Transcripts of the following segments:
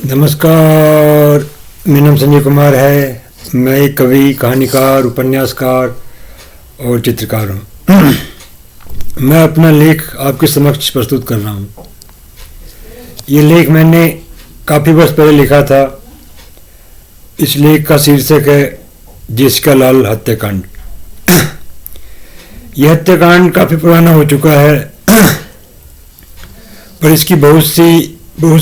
नमस्कार। मेरा नाम संजय कुमार है। मैं एक कवि, कहानीकार, उपन्यासकार और चित्रकार हूँ। मैं अपना लेख आपके समक्ष प्रस्तुत कर रहा हूँ। ये लेख मैंने काफ़ी वर्ष पहले लिखा था। इस लेख का शीर्षक है जेसिका लाल हत्याकांड। यह हत्याकांड काफ़ी पुराना हो चुका है, पर इसकी बहुत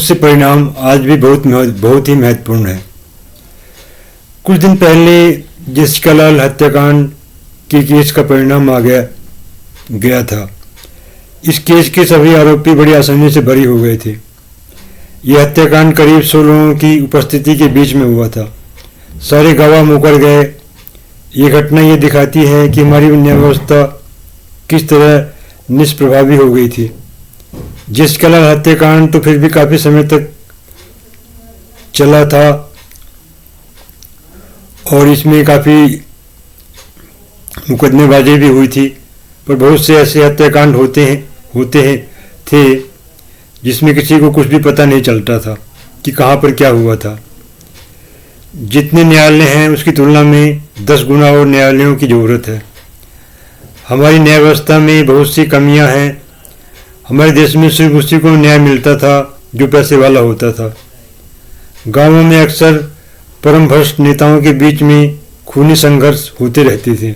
से परिणाम आज भी बहुत ही महत्वपूर्ण है। कुछ दिन पहले जेसिका लाल हत्याकांड के केस का परिणाम आ गया था। इस केस के सभी आरोपी बड़ी आसानी से बरी हो गए थे। यह हत्याकांड करीब 100 लोगों की उपस्थिति के बीच में हुआ था। सारे गवाह मुकर गए। ये घटना ये दिखाती है कि हमारी न्याय व्यवस्था किस तरह निष्प्रभावी हो गई थी। जेसिका लाल हत्याकांड तो फिर भी काफ़ी समय तक चला था और इसमें काफ़ी मुकदमेबाजी भी हुई थी, पर बहुत से ऐसे हत्याकांड होते थे जिसमें किसी को कुछ भी पता नहीं चलता था कि कहाँ पर क्या हुआ था। जितने न्यायालय हैं उसकी तुलना में 10 गुना और न्यायालयों की ज़रूरत है। हमारी न्याय व्यवस्था में बहुत सी कमियां हैं। हमारे देश में सिर्फ उसी को न्याय मिलता था जो पैसे वाला होता था। गांवों में अक्सर परम भ्रष्ट नेताओं के बीच में खूनी संघर्ष होते रहते थे।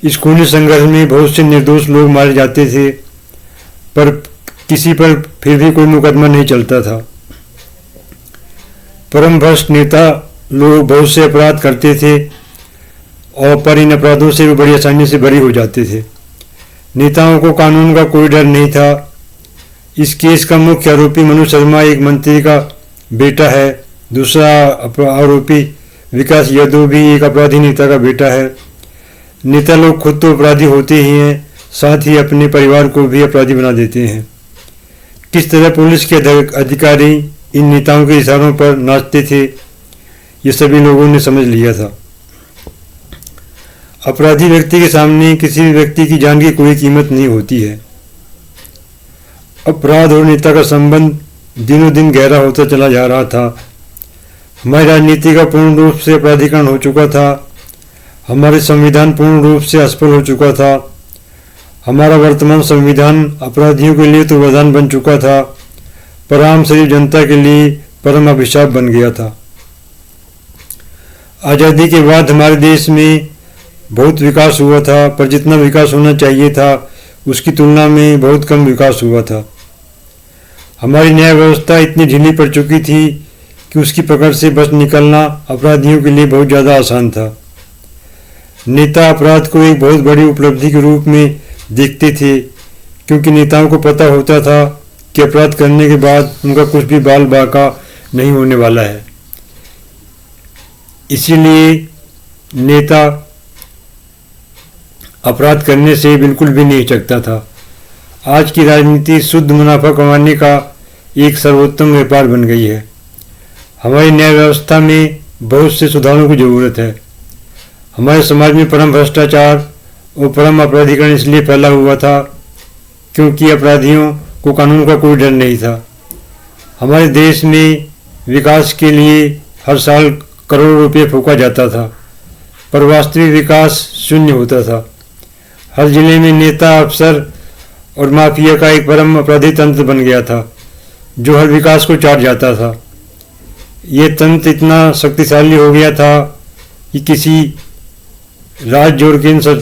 इस खूनी संघर्ष में बहुत से निर्दोष लोग मारे जाते थे, पर किसी पर फिर भी कोई मुकदमा नहीं चलता था। परम भ्रष्ट नेता लोग बहुत से अपराध करते थे और पर इन अपराधों से वे बड़ी आसानी से बरी हो जाते थे। नेताओं को कानून का कोई डर नहीं था। इस केस का मुख्य आरोपी मनु शर्मा एक मंत्री का बेटा है। दूसरा आरोपी विकास यादव भी एक अपराधी नेता का बेटा है। नेता लोग खुद तो अपराधी होते ही हैं, साथ ही अपने परिवार को भी अपराधी बना देते हैं। किस तरह पुलिस के अधिकारी इन नेताओं के इशारों पर नाचते थे, ये सभी लोगों ने समझ लिया था। अपराधी व्यक्ति के सामने किसी भी व्यक्ति की जान की कोई कीमत नहीं होती है। अपराध और नेता का संबंध दिनों दिन गहरा होता चला जा रहा था। हमारी राजनीति का पूर्ण रूप से अपराधीकरण हो चुका था। हमारे संविधान पूर्ण रूप से असफल हो चुका था। हमारा वर्तमान संविधान अपराधियों के लिए तो वरदान बन चुका था, पर आम शरीफ जनता के लिए परम अभिशाप बन गया था। आज़ादी के बाद हमारे देश में बहुत विकास हुआ था, पर जितना विकास होना चाहिए था उसकी तुलना में बहुत कम विकास हुआ था। हमारी न्याय व्यवस्था इतनी ढीली पड़ चुकी थी कि उसकी पकड़ से बच निकलना अपराधियों के लिए बहुत ज़्यादा आसान था। नेता अपराध को एक बहुत बड़ी उपलब्धि के रूप में देखते थे, क्योंकि नेताओं को पता होता था कि अपराध करने के बाद उनका कुछ भी बाल बाका नहीं होने वाला है। इसीलिए नेता अपराध करने से बिल्कुल भी नहीं हिचकता था। आज की राजनीति शुद्ध मुनाफा कमाने का एक सर्वोत्तम व्यापार बन गई है। हमारी न्याय व्यवस्था में बहुत से सुधारों की जरूरत है। हमारे समाज में परम भ्रष्टाचार और परम अपराधीकरण इसलिए फैला हुआ था क्योंकि अपराधियों को कानून का कोई डर नहीं था। हमारे देश में विकास के लिए हर साल करोड़ों रुपये फूका जाता था, पर वास्तविक विकास शून्य होता था। हर जिले में नेता, अफसर और माफिया का एक परम अपराधी तंत्र बन गया था जो हर विकास को चाट जाता था। ये तंत्र इतना शक्तिशाली हो गया था कि किसी राज्य और केंद्र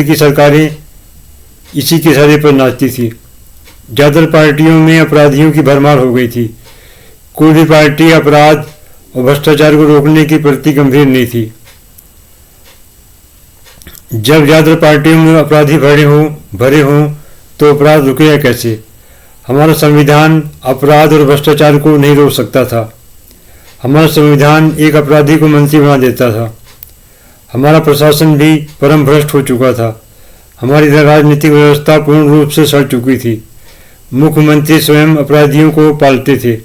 की सरकारें इसी के सहारे पर नाचती थी। ज़्यादातर पार्टियों में अपराधियों की भरमार हो गई थी। कोई भी पार्टी अपराध और भ्रष्टाचार को रोकने के प्रति गंभीर नहीं थी। जब ज़्यादातर पार्टियों में अपराधी भरे हों तो अपराध रुकेगा कैसे? हमारा संविधान अपराध और भ्रष्टाचार को नहीं रोक सकता था। हमारा संविधान एक अपराधी को मंत्री बना देता था। हमारा प्रशासन भी परम भ्रष्ट हो चुका था। हमारी राजनीतिक व्यवस्था पूर्ण रूप से सड़ चुकी थी। मुख्यमंत्री स्वयं अपराधियों को पालते थे।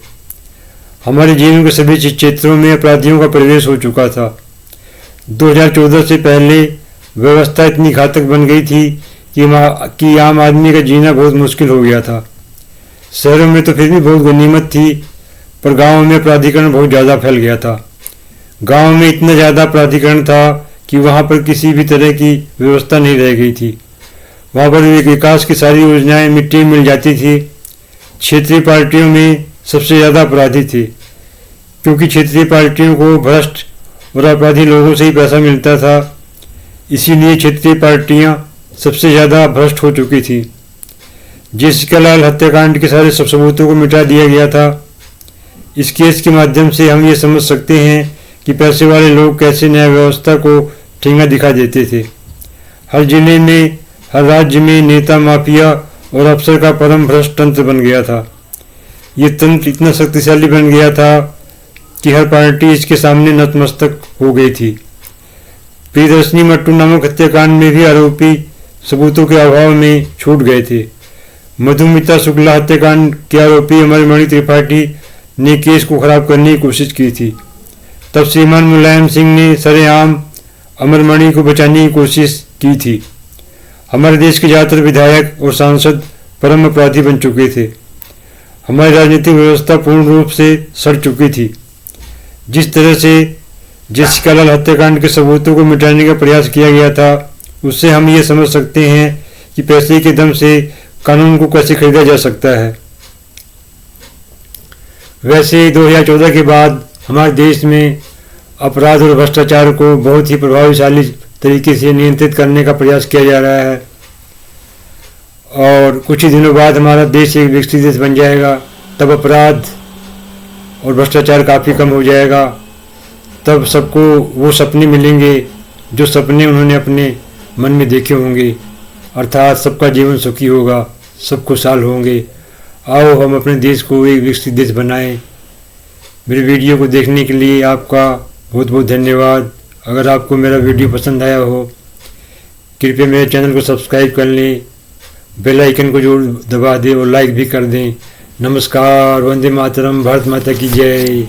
हमारे जीवन के सभी क्षेत्रों में अपराधियों का प्रवेश हो चुका था। 2014 से पहले व्यवस्था इतनी घातक बन गई थी कि आम आदमी का जीना बहुत मुश्किल हो गया था। शहरों में तो फिर भी बहुत गनीमत थी, पर गाँव में अपराधीकरण बहुत ज़्यादा फैल गया था। गाँव में इतना ज़्यादा अपराधीकरण था कि वहाँ पर किसी भी तरह की व्यवस्था नहीं रह गई थी। वहाँ पर विकास की सारी योजनाएं मिट्टी में मिल जाती थी। क्षेत्रीय पार्टियों में सबसे ज़्यादा अपराधी थे, क्योंकि क्षेत्रीय पार्टियों को भ्रष्ट और अपराधी लोगों से ही पैसा मिलता था। इसीलिए क्षेत्रीय पार्टियां सबसे ज़्यादा भ्रष्ट हो चुकी थी। जेसिका लाल हत्याकांड के सारे सब सबूतों को मिटा दिया गया था। इस केस के माध्यम से हम ये समझ सकते हैं कि पैसे वाले लोग कैसे न्याय व्यवस्था को ठेंगा दिखा देते थे। हर जिले में, हर राज्य में नेता, माफिया और अफसर का परम भ्रष्ट तंत्र बन गया था। ये तंत्र इतना शक्तिशाली बन गया था कि हर पार्टी इसके सामने नतमस्तक हो गई थी। प्रियदर्शनी मट्टू नामक हत्याकांड में भी आरोपी सबूतों के अभाव में छूट गए थे। मधुमिता शुक्ला हत्याकांड के आरोपी अमरमणि त्रिपाठी ने केस को खराब करने की कोशिश की थी। तब श्रीमान मुलायम सिंह ने सरेआम अमरमणि को बचाने की कोशिश की थी। हमारे देश के ज़्यादातर विधायक और सांसद परम अपराधी बन चुके थे। हमारी राजनीतिक व्यवस्था पूर्ण रूप से सड़ चुकी थी। जिस तरह से जेसिका लाल हत्याकांड के सबूतों को मिटाने का प्रयास किया गया था, उससे हम ये समझ सकते हैं कि पैसे के दम से कानून को कैसे खरीदा जा सकता है। वैसे 2014 के बाद हमारे देश में अपराध और भ्रष्टाचार को बहुत ही प्रभावशाली तरीके से नियंत्रित करने का प्रयास किया जा रहा है, और कुछ ही दिनों बाद हमारा देश एक विकसित देश बन जाएगा। तब अपराध और भ्रष्टाचार काफ़ी कम हो जाएगा। तब सबको वो सपने मिलेंगे जो सपने उन्होंने अपने मन में देखे होंगे, अर्थात सबका जीवन सुखी होगा, सब खुशहाल होंगे। आओ हम अपने देश को एक विकसित देश बनाएं। मेरे वीडियो को देखने के लिए आपका बहुत बहुत धन्यवाद। अगर आपको मेरा वीडियो पसंद आया हो, कृपया मेरे चैनल को सब्सक्राइब कर लें, बेल आइकन को जरूर दबा दें और लाइक भी कर दें। नमस्कार, वंदे मातरम, भारत माता की जय।